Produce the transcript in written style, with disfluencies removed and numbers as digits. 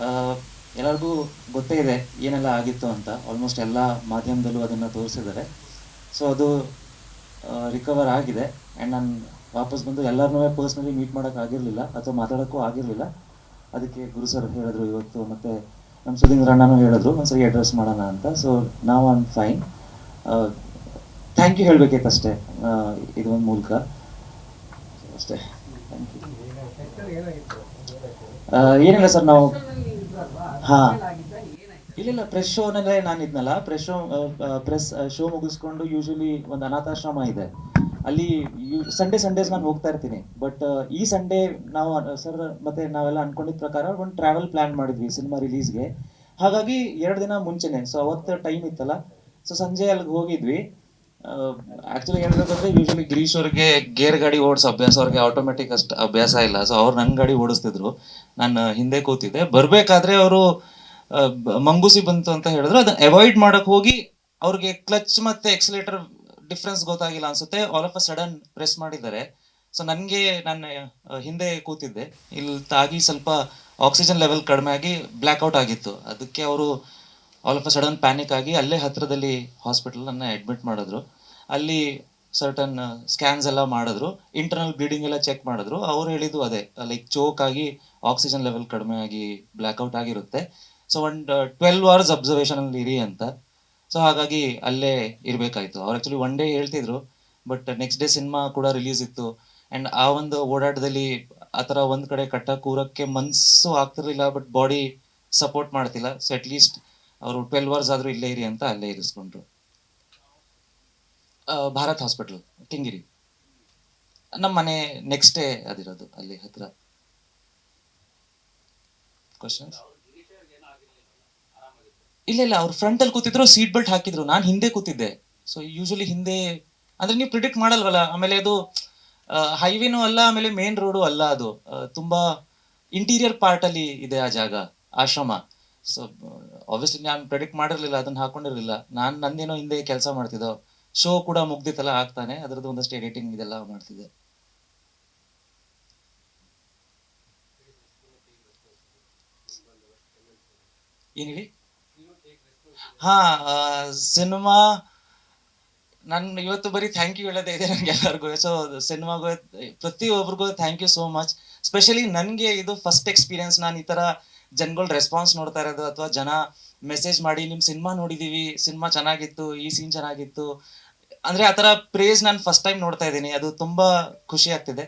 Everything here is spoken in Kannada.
ಆ, ಎಲ್ಲರಿಗೂ ಗೊತ್ತೇ ಇದೆ ಏನೆಲ್ಲ ಆಗಿತ್ತು ಅಂತ. ಆಲ್ಮೋಸ್ಟ್ ಎಲ್ಲ ಮಾಧ್ಯಮದಲ್ಲೂ ಅದನ್ನು ತೋರಿಸಿದ್ದಾರೆ. ಸೊ ಅದು ರಿಕವರ್ ಆಗಿದೆ. ಆ್ಯಂಡ್ ನಾನು ವಾಪಸ್ ಬಂದು ಎಲ್ಲರನ್ನೂ ಪರ್ಸ್ನಲಿ ಮೀಟ್ ಮಾಡೋಕ್ಕಾಗಿರಲಿಲ್ಲ ಅಥವಾ ಮಾತಾಡೋಕ್ಕೂ ಆಗಿರಲಿಲ್ಲ. ಅದಕ್ಕೆ ಗುರು ಸರ್ ಹೇಳಿದ್ರು ಇವತ್ತು, ಮತ್ತು ನಮ್ಮ ಸುಧೀಂದ್ರ ಅಣ್ಣನೂ ಹೇಳಿದ್ರು ಒಂದ್ಸರಿ ಅಡ್ರೆಸ್ ಮಾಡೋಣ ಅಂತ. ಸೊ ನಾವು I am fine. Thank you ಹೇಳಬೇಕಿತ್ತು ಅಷ್ಟೇ, ಇದೊಂದು ಮೂಲಕ ಅಷ್ಟೇ. Thank you. ಏನಿಲ್ಲ ಸರ್, ನಾವು ಹಾಂ, ಇಲ್ಲ ಪ್ರೆಸ್ ಶೋನಲ್ಲೇ ನಾನು ಇದ್ನಲ್ಲ. ಪ್ರೆಸ್ ಶೋ ಮುಗಿಸ್ಕೊಂಡು ಯೂಶಲಿ ಒಂದು ಅನಾಥಾಶ್ರಮ ಇದೆ ಅಲ್ಲಿ. ಸಂಡೇಸ್ ನಾನು ಹೋಗ್ತಾ ಇರ್ತೀನಿ. ಬಟ್ ಈ ಸಂಡೇ ನಾವು ಸರ್ ಮತ್ತೆ ನಾವೆಲ್ಲ ಅನ್ಕೊಂಡಿದ್ದ ಪ್ರಕಾರ ಒಂದು ಟ್ರಾವೆಲ್ ಪ್ಲಾನ್ ಮಾಡಿದ್ವಿ ಸಿನಿಮಾ ರಿಲೀಸ್ಗೆ. ಹಾಗಾಗಿ 2 ದಿನ ಮುಂಚೆನೆ, ಸೊ ಅವತ್ತು ಟೈಮ್ ಇತ್ತಲ್ಲ, ಸೊ ಸಂಜೆ ಅಲ್ಲಿಗೆ ಹೋಗಿದ್ವಿ. ಆಕ್ಚುಲಿ ಹೇಳ್ಬೇಕಂದ್ರೆ ಯೂಶಲಿ ಗಿರೀಶ್ ಅವ್ರಿಗೆ ಗೇರ್ ಗಾಡಿ ಓಡಿಸೋ ಅಭ್ಯಾಸ, ಅವ್ರಿಗೆ ಆಟೋಮೆಟಿಕ್ ಅಷ್ಟು ಅಭ್ಯಾಸ ಇಲ್ಲ. ಸೊ ಅವ್ರು ನನ್ನ ಗಾಡಿ ಓಡಿಸ್ತಿದ್ರು, ನಾನು ಹಿಂದೆ ಕೂತಿದ್ದೆ. ಬರಬೇಕಾದ್ರೆ ಅವರು ಮಂಗೂಸಿ ಬಂತು ಅಂತ ಹೇಳಿದ್ರು. ಅದನ್ನ ಅವಾಯ್ಡ್ ಮಾಡಕ್ ಹೋಗಿ ಅವ್ರಿಗೆ ಕ್ಲಚ್ ಮತ್ತೆ ಎಕ್ಸಲೇಟರ್ ಡಿಫ್ರೆನ್ಸ್ ಗೊತ್ತಾಗಿಲ್ಲ ಅನ್ಸುತ್ತೆ. All of a sudden press ಮಾಡಿದ್ದಾರೆ. ಸೊ ನನಗೆ, ನಾನು ಹಿಂದೆ ಕೂತಿದ್ದೆ, ಇಲ್ಲಿ ತಾಗಿ ಸ್ವಲ್ಪ ಆಕ್ಸಿಜನ್ ಲೆವೆಲ್ ಕಡಿಮೆ ಆಗಿ ಬ್ಲ್ಯಾಕ್ಔಟ್ ಆಗಿತ್ತು. ಅದಕ್ಕೆ ಅವರು all of a sudden panic ಆಗಿ ಅಲ್ಲೇ ಹತ್ರದಲ್ಲಿ ಹಾಸ್ಪಿಟಲನ್ನು ಅಡ್ಮಿಟ್ ಮಾಡಿದ್ರು. ಅಲ್ಲಿ ಸರ್ಟನ್ ಸ್ಕ್ಯಾನ್ಸ್ ಎಲ್ಲ ಮಾಡಿದ್ರು, ಇಂಟರ್ನಲ್ ಬ್ಲೀಡಿಂಗ್ ಎಲ್ಲ ಚೆಕ್ ಮಾಡಿದ್ರು. ಅವ್ರು ಹೇಳಿದ್ದು ಅದೇ, ಲೈಕ್ ಚೋಕ್ ಆಗಿ ಆಕ್ಸಿಜನ್ ಲೆವೆಲ್ ಕಡಿಮೆ ಆಗಿ ಬ್ಲ್ಯಾಕ್ಔಟ್ ಆಗಿರುತ್ತೆ. ಸೊ ಒಂದು 12 ಅವರ್ಸ್ ಅಬ್ಸರ್ವೇಷನಲ್ಲಿ ಇರಿ ಅಂತ. ಸೊ ಹಾಗಾಗಿ ಅಲ್ಲೇ ಇರಬೇಕಾಯ್ತು. ಅವ್ರು ಆ್ಯಕ್ಚುಲಿ ಒನ್ ಡೇ ಹೇಳ್ತಿದ್ರು, ಬಟ್ ನೆಕ್ಸ್ಟ್ ಡೇ ಸಿನಿಮಾ ಕೂಡ ರಿಲೀಸ್ ಇತ್ತು. ಆ್ಯಂಡ್ ಆ ಒಂದು ಓಡಾಟದಲ್ಲಿ ಆ ಥರ ಒಂದು ಕಡೆ ಕಟ್ಟ ಕೂರಕ್ಕೆ ಮನಸ್ಸು ಆಗ್ತಿರ್ಲಿಲ್ಲ, ಬಟ್ ಬಾಡಿ ಸಪೋರ್ಟ್ ಮಾಡ್ತಿಲ್ಲ. ಸೊ ಅಟ್ಲೀಸ್ಟ್ ಅವರು 12 ಅವರ್ಸ್ ಆದರೂ ಇಲ್ಲೇ ಇರಿ ಅಂತ ಅಲ್ಲೇ ಇರಿಸ್ಕೊಂಡ್ರು. ಭಾರತ್ ಹಾಸ್ಪಿಟಲ್, ಕಿಂಗಿರಿ. ನಮ್ಮ ಮನೆ ನೆಕ್ಸ್ಟೇ ಅದಿರೋದು, ಅಲ್ಲಿ ಹತ್ರ. ಕ್ವಶನ್ಸ್? ಇಲ್ಲ, ಅವ್ರು ಫ್ರಂಟಲ್ಲಿ ಕೂತಿದ್ರು, ಸೀಟ್ ಬೆಲ್ಟ್ ಹಾಕಿದ್ರು, ನಾನು ಹಿಂದೆ ಕೂತಿದ್ದೆ. ಸೊ ಯೂಶಲಿ ಹಿಂದೆ ಅಂದ್ರೆ ನೀವು ಪ್ರಿಡಿಕ್ಟ್ ಮಾಡಲ್ವಲ್ಲ. ಆಮೇಲೆ ಅದು ಹೈವೇನೂ ಅಲ್ಲ, ಆಮೇಲೆ ಮೇನ್ ರೋಡು ಅಲ್ಲ. ಅದು ತುಂಬಾ ಇಂಟೀರಿಯರ್ ಪಾರ್ಟ್ ಅಲ್ಲಿ ಇದೆ ಆ ಜಾಗ, ಆಶ್ರಮ. ಸೊ ಆಬ್ವಿಯಸ್ಲಿ ನಾನು ಪ್ರೆಡಿಕ್ಟ್ ಮಾಡಿರ್ಲಿಲ್ಲ, ಅದನ್ನ ಹಾಕೊಂಡಿರ್ಲಿಲ್ಲ. ನಾನು ನಂದೇನೋ ಹಿಂದೆ ಕೆಲಸ ಮಾಡ್ತಿದ್ದೋ. ಶೋ ಕೂಡ ಮುಗ್ದಿತ್ತಲ್ಲ ಆಗ್ತಾನೆ, ಅದರದ್ದು ಒಂದಷ್ಟು ಎಡಿಟಿಂಗ್ ಇದೆಲ್ಲ ಮಾಡ್ತಿದ್ದೆ. ಏನ್ ಹೇಳಿ? ಹಾ, ಸಿನಿಮಾ ನಾನು ಇವತ್ತು ಬರೀ ಥ್ಯಾಂಕ್ ಯು ಹೇಳೋದೇ ಇದೆ ನನಗೆ ಎಲ್ಲರಿಗೂ. ಸೊ ಸಿನಿಮಾಗೂ ಪ್ರತಿಯೊಬ್ಬರಿಗೂ thank you so much. Specially ನನಗೆ ಇದು ಫಸ್ಟ್ ಎಕ್ಸ್ಪೀರಿಯನ್ಸ್. ನಾನು ಈ ಥರ ಜನಗಳ ರೆಸ್ಪಾನ್ಸ್ ನೋಡ್ತಾ ಇರೋದು, ಅಥವಾ ಜನ ಮೆಸೇಜ್ ಮಾಡಿ ನಿಮ್ಮ ಸಿನಿಮಾ ನೋಡಿದ್ದೀವಿ, ಸಿನಿಮಾ ಚೆನ್ನಾಗಿತ್ತು, ಈ ಸೀನ್ ಚೆನ್ನಾಗಿತ್ತು ಅಂದರೆ ಆ ಥರ ಪ್ರೇಸ್ ನಾನು ಫಸ್ಟ್ ಟೈಮ್ ನೋಡ್ತಾ ಇದ್ದೀನಿ. ಅದು ತುಂಬ ಖುಷಿ ಆಗ್ತಿದೆ.